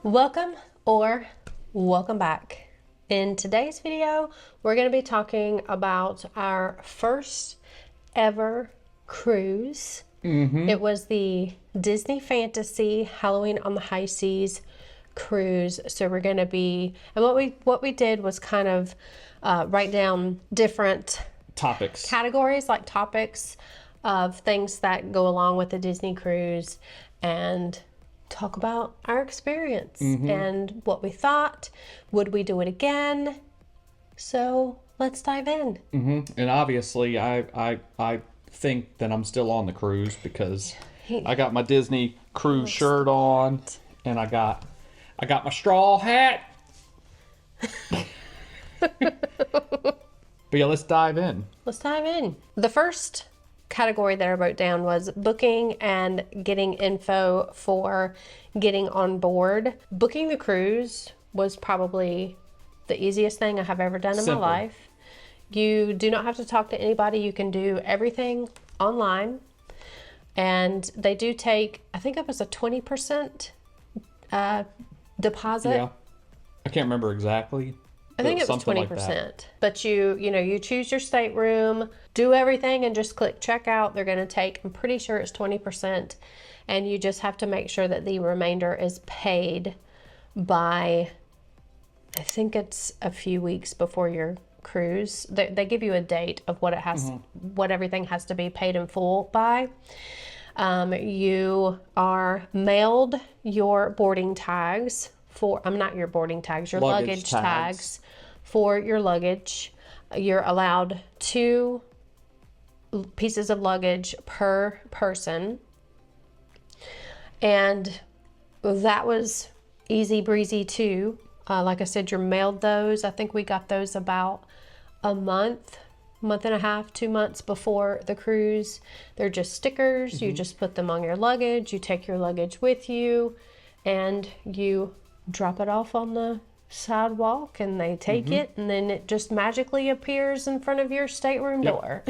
Welcome or welcome back. In today's video, we're going to be talking about our first ever cruise. It was the Disney Fantasy Halloween on the High Seas cruise. So we're going to be, and what we did was kind of write down different topics, categories, like topics of things that go along with the Disney cruise, and talk about our experience and what we thought. Would we do it again? So let's dive in. And obviously I think that I'm still on the cruise because I got my Disney cruise shirt on and I got my straw hat. But yeah, let's dive in. The first category that I wrote down was booking and getting info for getting on board. Booking the cruise was probably the easiest thing I have ever done in my life. You do not have to talk to anybody. You can do everything online. And they do take, I think it was a 20% deposit. Yeah. I can't remember exactly. I think it was 20%, but you choose your stateroom, do everything, and just click checkout. They're going to take, I'm pretty sure it's 20%, and you just have to make sure that the remainder is paid by, I think it's a few weeks before your cruise. They give you a date of what it has, what everything has to be paid in full by. You are mailed your boarding tags for, not your boarding tags, your luggage tags for your luggage. You're allowed 2 pieces of luggage per person. And that was easy breezy too. Like I said, you're mailed those. I think we got those about a month and a half, 2 months before the cruise. They're just stickers. You just put them on your luggage. You take your luggage with you and you drop it off on the sidewalk and they take it, and then it just magically appears in front of your stateroom door.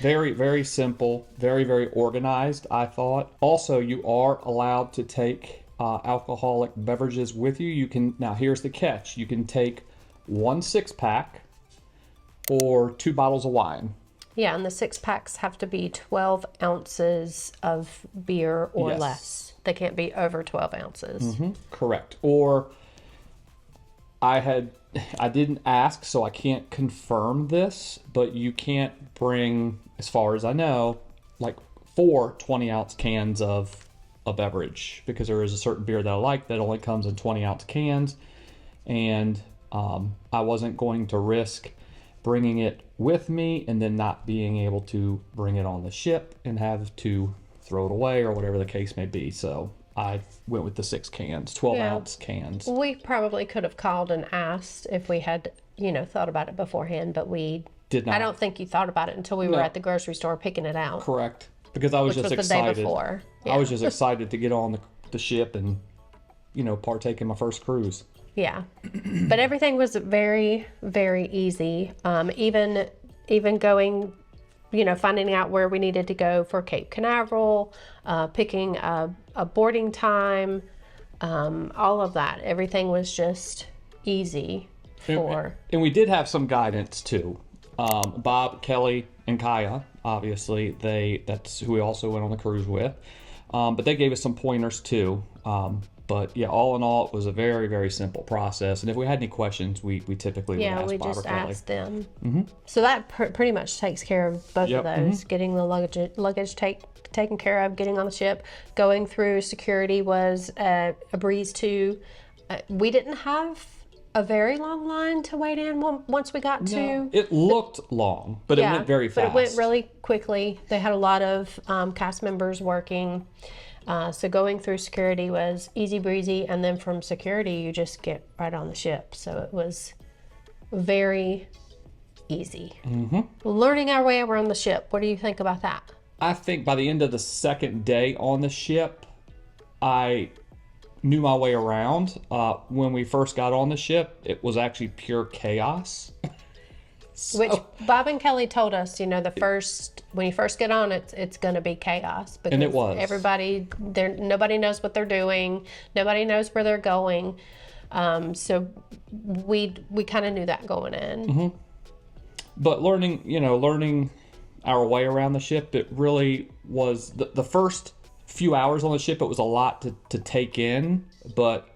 Very, very simple, very, very organized, I thought. Also, you are allowed to take alcoholic beverages with you. You can, now here's the catch, you can take 1 6-pack or 2 bottles of wine. Yeah, and the 6-packs have to be 12 ounces of beer or less. They can't be over 12 ounces. Correct. Or I didn't ask, so I can't confirm this, but you can't bring, as far as I know, like 4 20-ounce cans of a beverage, because there is a certain beer that I like that only comes in 20-ounce cans, and I wasn't going to risk bringing it with me and then not being able to bring it on the ship and have to throw it away or whatever the case may be. So I went with the 6 cans, 12-ounce cans. We probably could have called and asked if we had, thought about it beforehand, but we did not. I don't think you thought about it until we were at the grocery store picking it out. Correct. Because I was just excited. The day before. Yeah. I was just excited to get on the ship and, partake in my first cruise. Yeah. But everything was very, very easy. Even going, finding out where we needed to go for Cape Canaveral, picking a boarding time, all of that. Everything was just easy for... And we did have some guidance too. Bob, Kelly, and Kaya, obviously, that's who we also went on the cruise with. But they gave us some pointers too. But yeah, all in all, it was a very, very simple process. And if we had any questions, we typically would ask Bob or Kelly. Asked them. So that pretty much takes care of both of those. Getting the luggage taken care of, getting on the ship, going through security was a breeze too. We didn't have a very long line to wait in once we got to... It looked long, but it went very fast. But it went really quickly. They had a lot of cast members working. So going through security was easy breezy, and then from security you just get right on the ship. So it was very easy. Learning our way around the ship, what do you think about that? I think by the end of the second day on the ship, I knew my way around. When we first got on the ship, it was actually pure chaos. Which Bob and Kelly told us, you know, when you first get on, it's going to be chaos because And it was. Nobody knows what they're doing, nobody knows where they're going, so we kind of knew that going in. Mm-hmm. But learning our way around the ship, it really was the first few hours on the ship. It was a lot to take in, but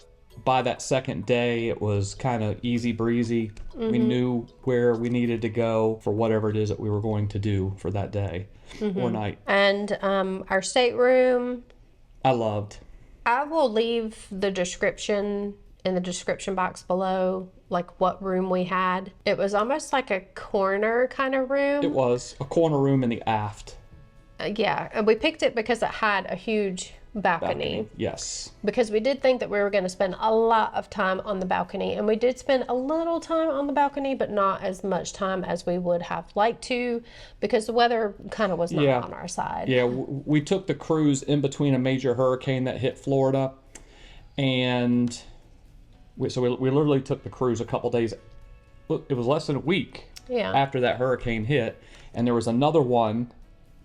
by that second day, it was kind of easy breezy. Mm-hmm. We knew where we needed to go for whatever it is that we were going to do for that day or night. And our stateroom, I loved. I will leave the description in the description box below, like what room we had. It was almost like a corner kind of room. It was a corner room in the aft. Yeah, and we picked it because it had a huge balcony. Yes. Because we did think that we were going to spend a lot of time on the balcony, and we did spend a little time on the balcony, but not as much time as we would have liked to, because the weather kind of was not on our side. Yeah, we took the cruise in between a major hurricane that hit Florida, and we literally took the cruise a couple days. It was less than a week after that hurricane hit, and there was another one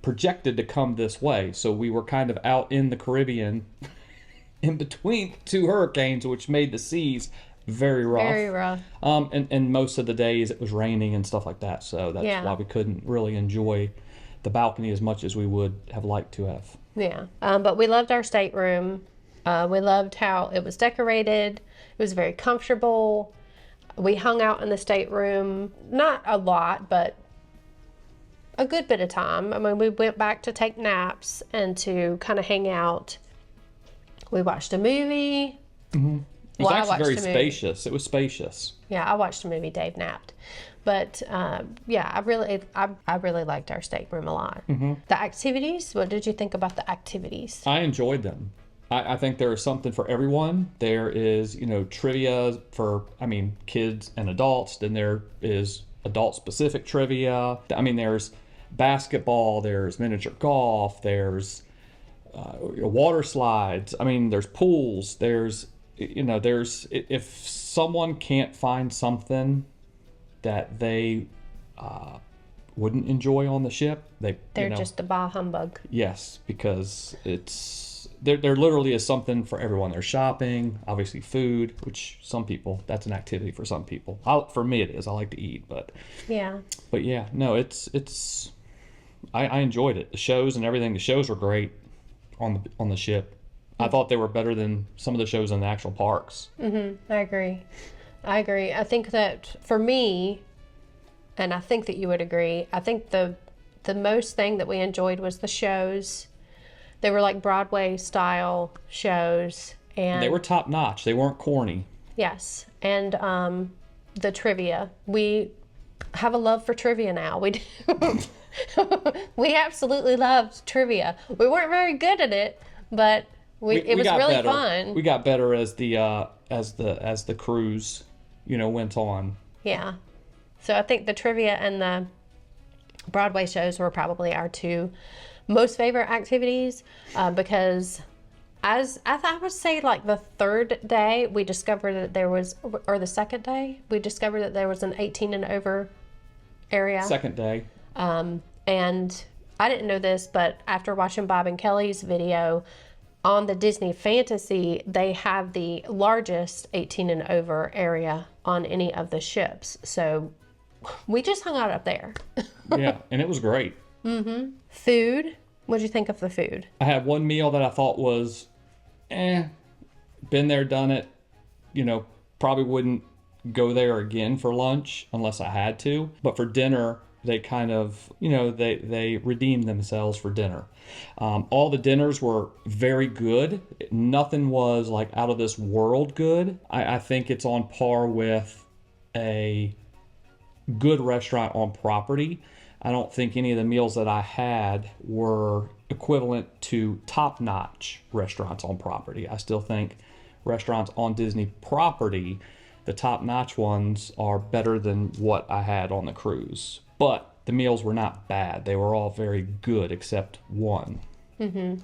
projected to come this way, so we were kind of out in the Caribbean in between two hurricanes, which made the seas very rough. Very rough. And most of the days it was raining and stuff like that, so that's why we couldn't really enjoy the balcony as much as we would have liked to have. Yeah, but we loved our stateroom. We loved how it was decorated. It was very comfortable. We hung out in the stateroom, not a lot, but a good bit of time. I mean, we went back to take naps and to kind of hang out. We watched a movie. Mm-hmm. It was actually very spacious. It was spacious. Yeah, I watched a movie. Dave napped. But I really liked our stateroom a lot. Mm-hmm. The activities, what did you think about the activities? I enjoyed them. I think there is something for everyone. There is, trivia for, kids and adults. Then there is adult-specific trivia. There's basketball, there's miniature golf, there's water slides. There's pools. There's if someone can't find something that they wouldn't enjoy on the ship, they're just a bah humbug. Yes, because there literally is something for everyone. There's shopping, obviously food, which that's an activity for some people. For me it is. I like to eat, but I enjoyed it. The shows and everything. The shows were great on the ship. I thought they were better than some of the shows in the actual parks. Mm-hmm. I agree. I think that for me, and I think that you would agree, I think the most thing that we enjoyed was the shows. They were like Broadway style shows, and they were top notch. They weren't corny. Yes, and the trivia. We have a love for trivia now. We do. We absolutely loved trivia. We weren't very good at it, but it was really better. fun. We got better as the cruise, went on. Yeah. So I think the trivia and the Broadway shows were probably our two most favorite activities, because I would say like the third day we discovered that there was, or the second day we discovered that there was an 18 and over area. Second day. And I didn't know this, but after watching Bob and Kelly's video on the Disney Fantasy, they have the largest 18 and over area on any of the ships. So we just hung out up there. Yeah, and it was great. Mm-hmm. Food. What'd you think of the food? I had one meal that I thought was, been there, done it. Probably wouldn't go there again for lunch unless I had to. But for dinner, they kind of, they redeemed themselves for dinner. All the dinners were very good. Nothing was like out of this world good. I think it's on par with a good restaurant on property. I don't think any of the meals that I had were equivalent to top-notch restaurants on property. I still think restaurants on Disney property, the top-notch ones, are better than what I had on the cruise. But the meals were not bad. They were all very good except one. Mm-hmm.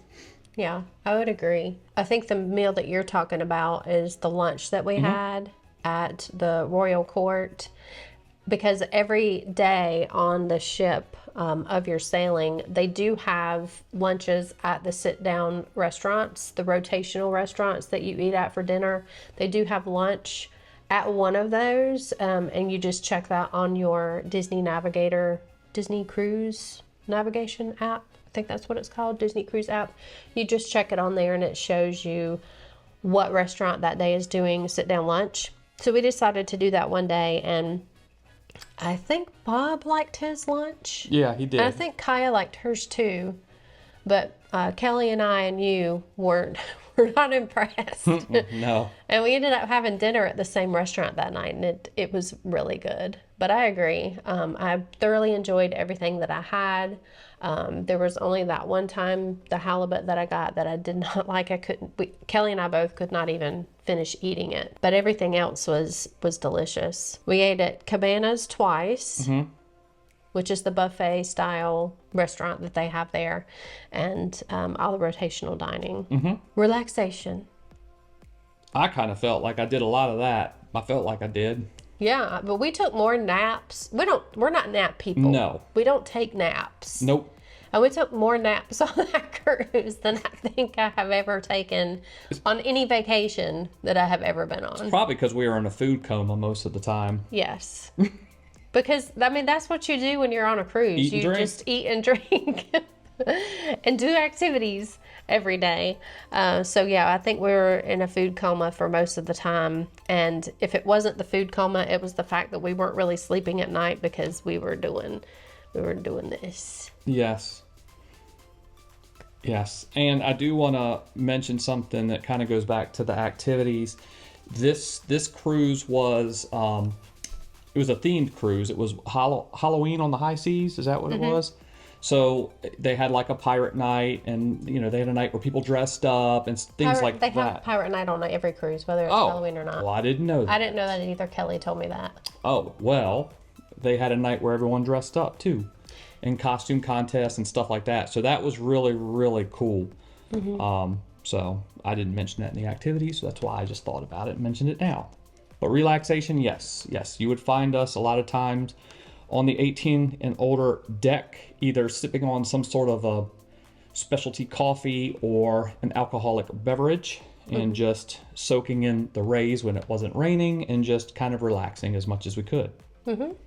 Yeah, I would agree. I think the meal that you're talking about is the lunch that we had at the Royal Court. because every day on the ship of your sailing, they do have lunches at the sit-down restaurants, the rotational restaurants that you eat at for dinner. They do have lunch at one of those, and you just check that on your Disney Cruise navigation app. I think that's what it's called, Disney Cruise app. You just check it on there and it shows you what restaurant that day is doing sit-down lunch. So we decided to do that one day, and I think Bob liked his lunch. Yeah, he did. And I think Kaya liked hers too. But Kelly and I and you were not impressed. No. And we ended up having dinner at the same restaurant that night, and it was really good. But I agree. I thoroughly enjoyed everything that I had. There was only that one time, the halibut that I got, that I did not like. Kelly and I both could not even finish eating it. But everything else was delicious. We ate at Cabanas twice. Which is the buffet style restaurant that they have there, and all the rotational dining. Relaxation. I kind of felt like I did a lot of that. I felt like I did. Yeah, but we took more naps. We're not nap people. No. We don't take naps. Nope. And we took more naps on that cruise than I think I have ever taken on any vacation that I have ever been on. Probably because we were in a food coma most of the time. Yes. Because, I mean, that's what you do when you're on a cruise. Eat and drink. Just eat and drink and do activities every day. So, yeah, I think we were in a food coma for most of the time. And if it wasn't the food coma, it was the fact that we weren't really sleeping at night because we were doing this. Yes. Yes. And I do want to mention something that kind of goes back to the activities. This cruise was... it was a themed cruise. It was Halloween on the high seas. Is that what it was? So they had like a pirate night, and they had a night where people dressed up and things like that. They have pirate night on every cruise, whether it's Halloween or not. Well, I didn't know that. I didn't know that either. Kelly told me that. Oh, well, they had a night where everyone dressed up too, in costume contests and stuff like that. So that was really, really cool. So I didn't mention that in the activities, so that's why I just thought about it and mentioned it now. But relaxation, yes. You would find us a lot of times on the 18 and older deck, either sipping on some sort of a specialty coffee or an alcoholic beverage, and just soaking in the rays when it wasn't raining, and just kind of relaxing as much as we could.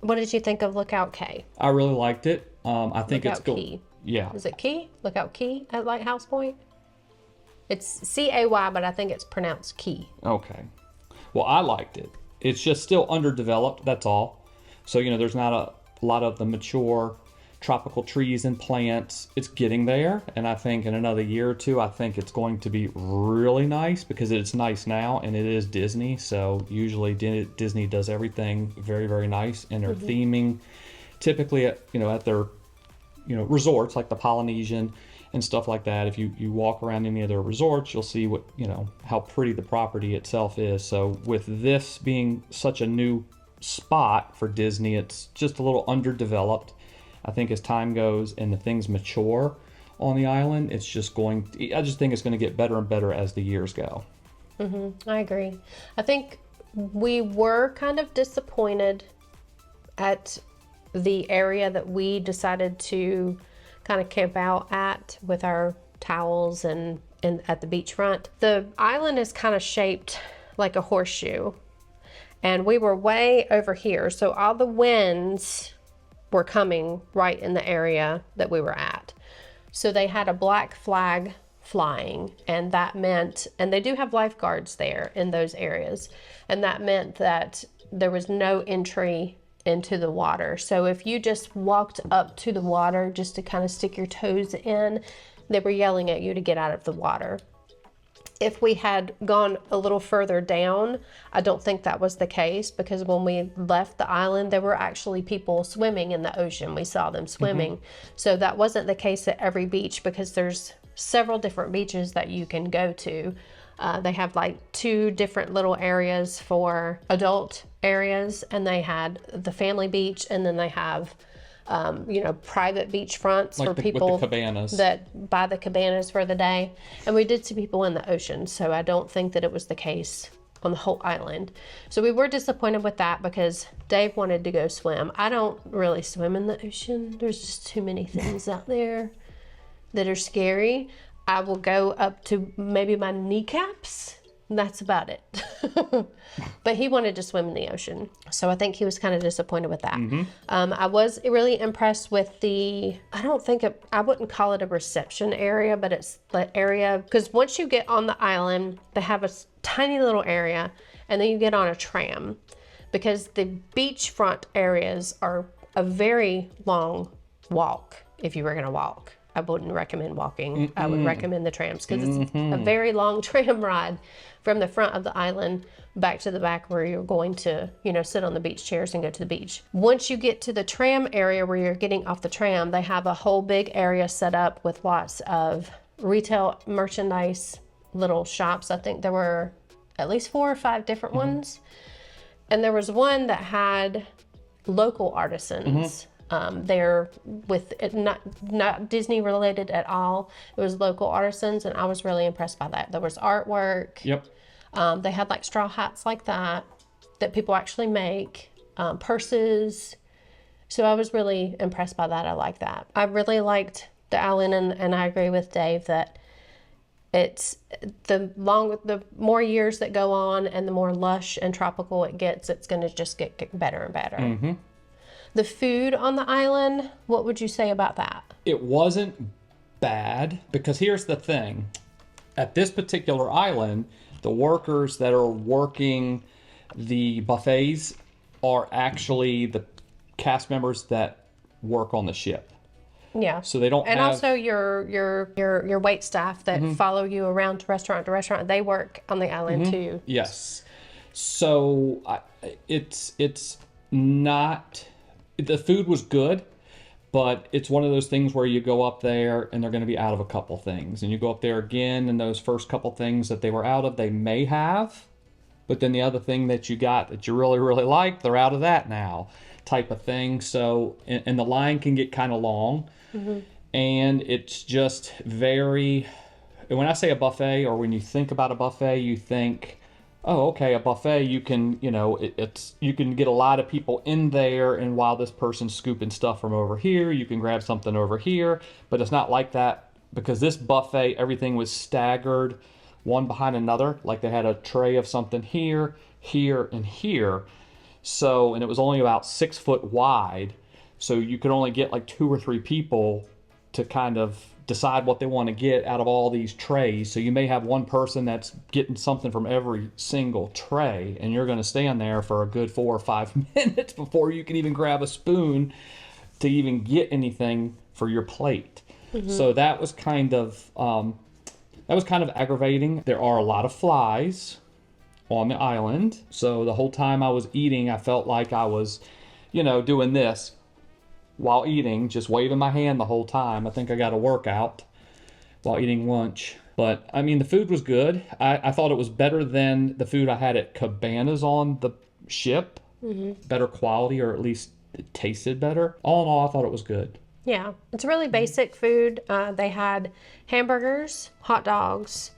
What did you think of Lookout Cay? I really liked it. I think it's cool. Key. Yeah. Is it Key? Lookout Key at Lighthouse Point? It's C-A-Y, but I think it's pronounced Key. Okay. Well, I liked it. It's just still underdeveloped, that's all. So, there's not a lot of the mature tropical trees and plants. It's getting there, and I think in another year or two, I think it's going to be really nice, because it's nice now, and it is Disney. So usually Disney does everything very, very nice, and their theming, typically at their resorts like the Polynesian and stuff like that. If you walk around any of their resorts, you'll see what how pretty the property itself is. So with this being such a new spot for Disney, it's just a little underdeveloped. I think as time goes and the things mature on the island, I just think it's going to get better and better as the years go. I agree. I think we were kind of disappointed at the area that we decided to kind of camp out at with our towels and at the beachfront. The island is kind of shaped like a horseshoe, and we were way over here, so all the winds were coming right in the area that we were at. So they had a black flag flying, and that meant, and they do have lifeguards there in those areas, and that meant that there was no entry into the water. So if you just walked up to the water just to kind of stick your toes in, they were yelling at you to get out of the water. If we had gone a little further down, I don't think that was the case, because when we left the island, there were actually people swimming in the ocean. We saw them swimming. So that wasn't the case at every beach, because there's several different beaches that you can go to. They have like 2 different little areas for adult areas, and they had the family beach, and then they have private beach fronts for people with the cabanas that buy the cabanas for the day. And we did see people in the ocean, so I don't think that it was the case on the whole island. So we were disappointed with that because Dave wanted to go swim. I don't really swim in the ocean. There's just too many things out there that are scary. I will go up to maybe my kneecaps. That's about it. But he wanted to swim in the ocean. So I think he was kind of disappointed with that. I was really impressed with I wouldn't call it a reception area, but it's the area, because once you get on the island, they have a tiny little area, and then you get on a tram, because the beachfront areas are a very long walk if you were going to walk. I wouldn't recommend walking. I would recommend the trams, because it's a very long tram ride from the front of the island back to the back where you're going to, sit on the beach chairs and go to the beach. Once you get to the tram area where you're getting off the tram, they have a whole big area set up with lots of retail merchandise, little shops. I think there were at least 4 or 5 different ones. And there was one that had local artisans. They're with it, not Disney related at all. It was local artisans, and I was really impressed by that. There was artwork. Yep. They had like straw hats like that people actually make, purses. So I was really impressed by that. I like that. I really liked the island, and I agree with Dave that it's the more years that go on and the more lush and tropical it gets, it's going to just get better and better. The food on the island, what would you say about that? It wasn't bad, because here's the thing. At this particular island, the workers that are working the buffets are actually the cast members that work on the ship. Yeah. So they don't and have... also your wait staff that follow you around to restaurant, they work on the island too. Yes. So it's not... The food was good, but it's one of those things where you go up there and they're going to be out of a couple things. And you go up there again, and those first couple things that they were out of, they may have. But then the other thing that you got that you really, really like, they're out of that now, type of thing. So, and the line can get kind of long. And it's just very... And when I say a buffet, or when you think about a buffet, you think... Oh, okay, a buffet, you can, you can get a lot of people in there, and while this person's scooping stuff from over here, you can grab something over here, but it's not like that, because this buffet, everything was staggered one behind another, like they had a tray of something here, here, and here. So, and it was only about 6 foot wide, so you could only get like 2 or 3 people to kind of decide what they want to get out of all these trays. So you may have one person that's getting something from every single tray, and you're going to stand there for a good 4 or 5 minutes before you can even grab a spoon to even get anything for your plate. So that was kind of aggravating. There are a lot of flies on the island, so the whole time I was eating, I felt like I was, doing this while eating, just waving my hand the whole time. I think I got a workout while eating lunch. But, I mean, the food was good. I thought it was better than the food I had at Cabanas on the ship. Better quality, or at least it tasted better. All in all, I thought it was good. Yeah, it's really basic food. They had hamburgers, hot dogs.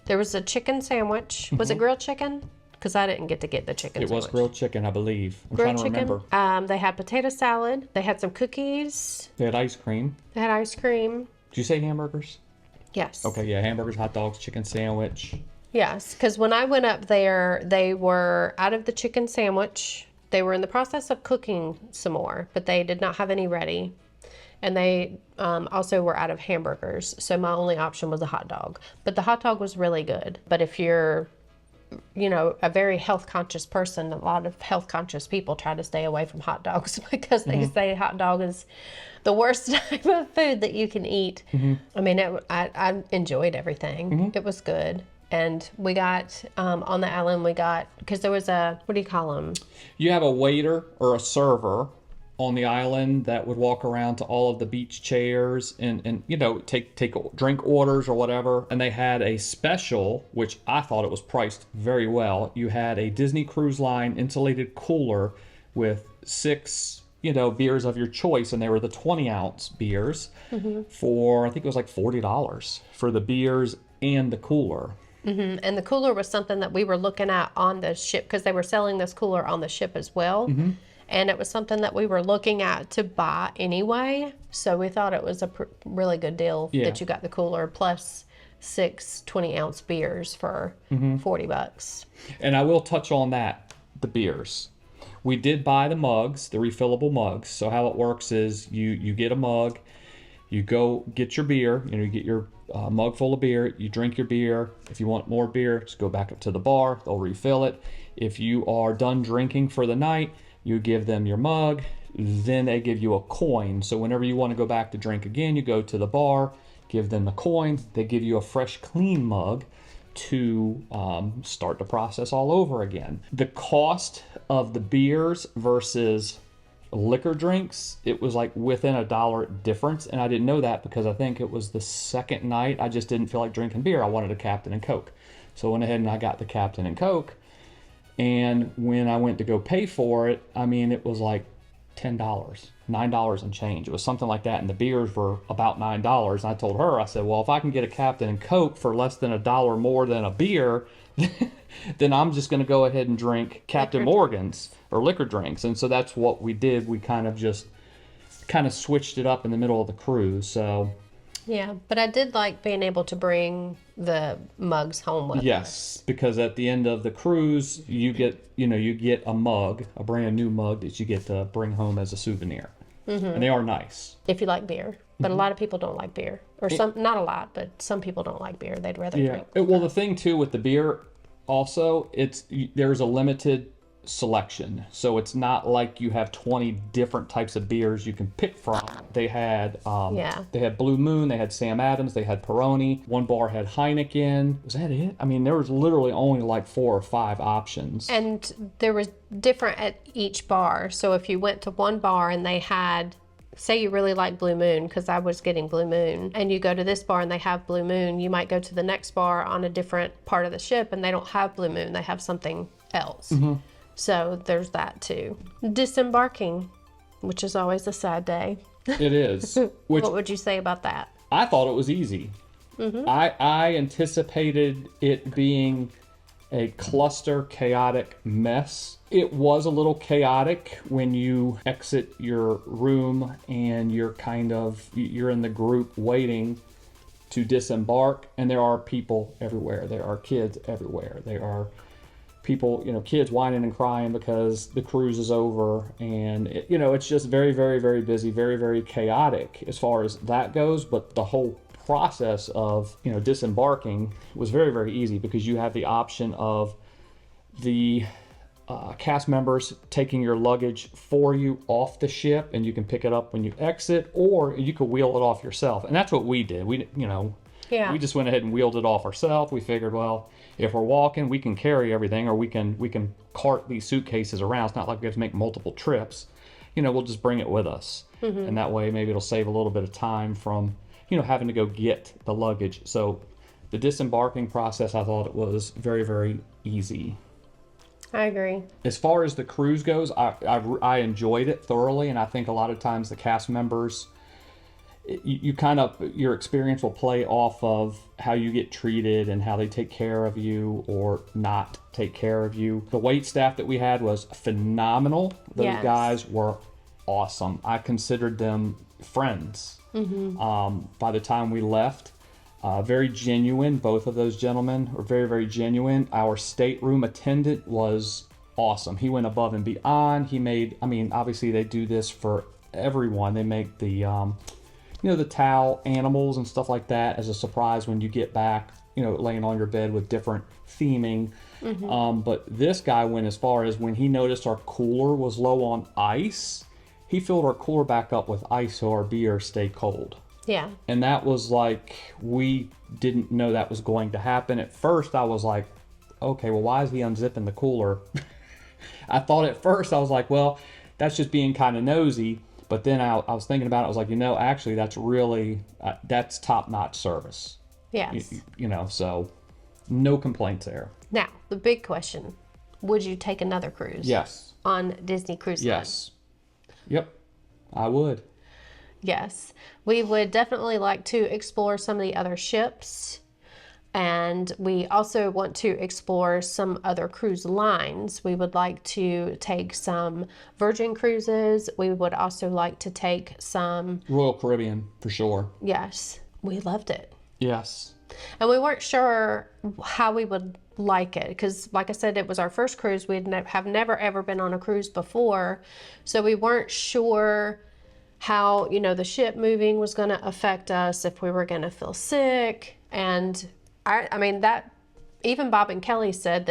There was a chicken sandwich. Was it grilled chicken? Because I didn't get the chicken sandwich. It was grilled chicken, I believe. I'm grilled trying to chicken. remember. They had potato salad. They had some cookies. They had ice cream. They had ice cream. Did you say hamburgers? Yes. Okay, yeah, hamburgers, hot dogs, chicken sandwich. Yes, because when I went up there, they were out of the chicken sandwich. They were in the process of cooking some more, but they did not have any ready. And they also were out of hamburgers. So my only option was a hot dog. But the hot dog was really good. But if you're a very health conscious person, a lot of health conscious people try to stay away from hot dogs because they say hot dog is the worst type of food that you can eat. I mean, I enjoyed everything. It was good. And we got, on the island, because there was what do you call them? You have a waiter or a server on the island that would walk around to all of the beach chairs and take drink orders or whatever. And they had a special, which I thought it was priced very well. You had a Disney Cruise Line insulated cooler with 6 beers of your choice, and they were the 20-ounce beers for, I think it was like $40 for the beers and the cooler. And the cooler was something that we were looking at on the ship because they were selling this cooler on the ship as well. And it was something that we were looking at to buy anyway. So we thought it was a really good deal that you got the cooler plus 6 20-ounce beers for $40. And I will touch on that, the beers. We did buy the mugs, the refillable mugs. So how it works is you get a mug, you go get your beer, you get your mug full of beer, you drink your beer. If you want more beer, just go back up to the bar, they'll refill it. If you are done drinking for the night, you give them your mug, then they give you a coin. So whenever you want to go back to drink again, you go to the bar, give them the coin, they give you a fresh, clean mug to start the process all over again. The cost of the beers versus liquor drinks, it was like within $1 difference, and I didn't know that because I think it was the second night I just didn't feel like drinking beer. I wanted a Captain and Coke. So I went ahead and I got the Captain and Coke. And when I went to go pay for it, I mean, it was like $10, $9 and change. It was something like that. And the beers were about $9. And I told her, I said, well, if I can get a Captain and Coke for less than $1 more than a beer, then I'm just going to go ahead and drink Captain Morgan's or liquor drinks. And so that's what we did. We kind of switched it up in the middle of the cruise. So yeah, but I did like being able to bring the mugs home with us. Yes, because at the end of the cruise, you get a mug, a brand new mug that you get to bring home as a souvenir. And they are nice. If you like beer. But a lot of people don't like beer. Or not a lot, but some people don't like beer. They'd rather drink. Well, the thing too with the beer also, there's a limited selection. So it's not like you have 20 different types of beers you can pick from. They had Blue Moon, they had Sam Adams, they had Peroni. One bar had Heineken. Was that it? I mean, there was literally only like 4 or 5 options. And there was different at each bar. So if you went to one bar and they had, say you really like Blue Moon, because I was getting Blue Moon, and you go to this bar and they have Blue Moon, you might go to the next bar on a different part of the ship and they don't have Blue Moon, they have something else. So there's that too. Disembarking, which is always a sad day. It is. What would you say about that? I thought it was easy. I anticipated it being a cluster, chaotic mess. It was a little chaotic when you exit your room and you're in the group waiting to disembark, and there are people everywhere. There are kids everywhere. There are people, kids whining and crying because the cruise is over, and it's just very, very, very busy, very, very chaotic as far as that goes. But the whole process of disembarking was very, very easy because you have the option of the cast members taking your luggage for you off the ship, and you can pick it up when you exit, or you could wheel it off yourself. And that's what we did. We just went ahead and wheeled it off ourselves. We figured, well, if we're walking, we can carry everything, or we can cart these suitcases around. It's not like we have to make multiple trips. We'll just bring it with us. And that way maybe it'll save a little bit of time from having to go get the luggage. So the disembarking process, I thought it was very, very easy. I agree. As far as the cruise goes, I enjoyed it thoroughly, and I think a lot of times the cast members, your experience will play off of how you get treated and how they take care of you or not take care of you. The wait staff that we had was phenomenal. Those guys were awesome. I considered them friends. By the time we left, very genuine. Both of those gentlemen were very, very genuine. Our stateroom attendant was awesome. He went above and beyond. Obviously they do this for everyone. They make the the towel animals and stuff like that as a surprise when you get back, laying on your bed with different theming. But this guy went as far as when he noticed our cooler was low on ice, he filled our cooler back up with ice so our beer stayed cold. Yeah. And that was like, we didn't know that was going to happen. At first I was like, okay, well, why is he unzipping the cooler? I thought at first, I was like, well, that's just being kind of nosy. But then I was thinking about it. I was like, actually, that's really, that's top-notch service. Yes. So no complaints there. Now, the big question, would you take another cruise? Yes. On Disney Cruise Line? Yes. Yep, I would. Yes. We would definitely like to explore some of the other ships. And we also want to explore some other cruise lines. We would like to take some Virgin cruises. We would also like to take some Royal Caribbean for sure. Yes, we loved it. Yes. And we weren't sure how we would like it because, like I said, it was our first cruise. We have never ever been on a cruise before, so we weren't sure how, you know, the ship moving was going to affect us, if we were going to feel sick. And I mean, that even Bob and Kelly said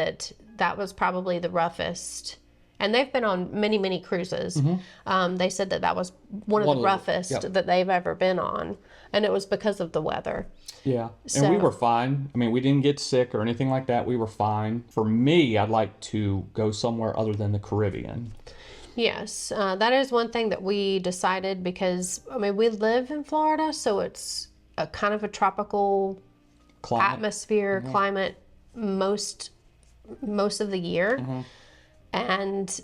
that was probably the roughest. And they've been on many, many cruises. They said that was one of the roughest that they've ever been on. And it was because of the weather. Yeah. And we were fine. I mean, we didn't get sick or anything like that. We were fine. For me, I'd like to go somewhere other than the Caribbean. Yes. That is one thing that we decided because, I mean, we live in Florida, so it's a kind of a tropical atmosphere, climate most of the year. And,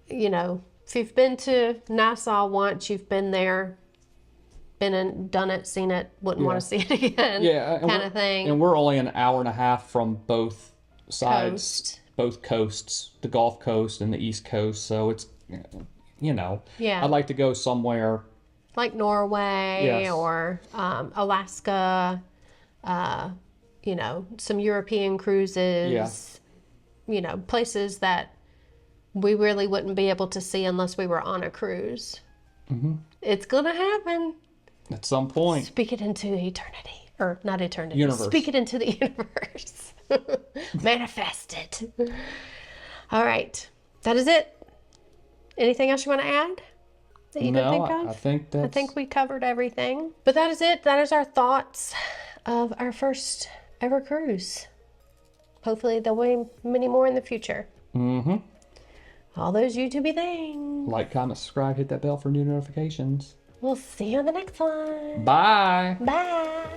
you know, if you've been to Nassau once, you've been there, been and done it, seen it, wouldn't want to see it again, kind of thing. And we're only an hour and a half from both sides, both coasts, the Gulf Coast and the East Coast. So it's, you know, I'd like to go somewhere like Norway or Alaska, you know, some European cruises, you know, places that we really wouldn't be able to see unless we were on a cruise. It's going to happen. At some point. Speak it into eternity. Or not eternity. Universe. Speak it into the universe. Manifest it. All right. That is it. Anything else you want to add that you can think of? I think we covered everything. But that is it. That is our thoughts of our first ever cruise. Hopefully there'll be many more in the future. All those YouTubey things. Like, comment, subscribe, hit that bell for new notifications. We'll see you on the next one. Bye. Bye.